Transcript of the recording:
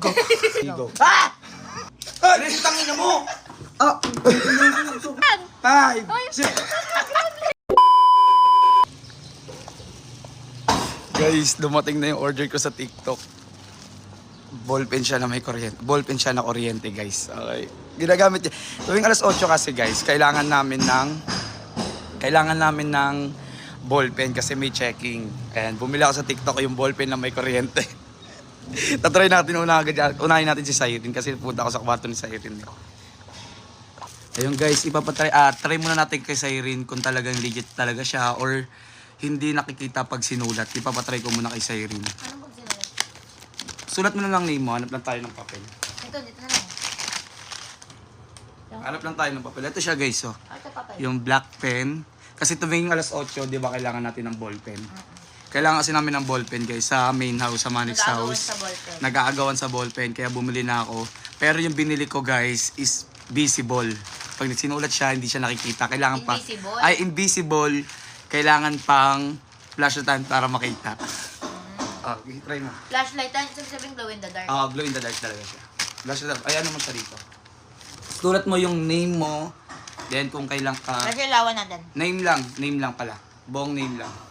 Go. Go. Ah! Ano yung tangina mo? Ah! 5, 6. Guys, dumating na yung order ko sa TikTok. Ballpen siya na may kuryente. Ballpen siya na kuryente, guys. Okay. Ginagamit niya. Tuwing alas 8 kasi, guys, kailangan namin ng ballpen kasi may checking. And bumili ako sa TikTok yung ballpen na may kuryente. Tatry natin unahin natin si Siren kasi punta ako sa kwarto ni Siren. Ayun guys, try muna natin kay Siren kung talagang legit talaga siya or hindi nakikita pag sinulat. Ipapatry ko muna kay Siren. Anong pag sinulat? Sulat mo na lang name mo, hanap lang tayo ng papel. Dito na lang. Hanap lang tayo ng papel. Ito siya guys, oh. Ito papel. Yung black pen. Kasi tuwing alas 8, di ba kailangan natin ng ballpen? Kailangan kasi namin ng ballpen guys sa main house, sa Manix house. Nag-aagawan sa ballpen, kaya bumili na ako. Pero yung binili ko guys is visible. Pag sinulat siya, hindi siya nakikita. Kailangan Invisible? Invisible. Kailangan pang flashlight para makita. Try mo. Flashlight, sabihin glow in the dark. Glow in the dark talaga siya. Flashlight. Ayan naman siya dito. Sulat mo yung name mo. Then kung kailan ka... Flashlight lawan natin. Name lang pala. Buong name lang.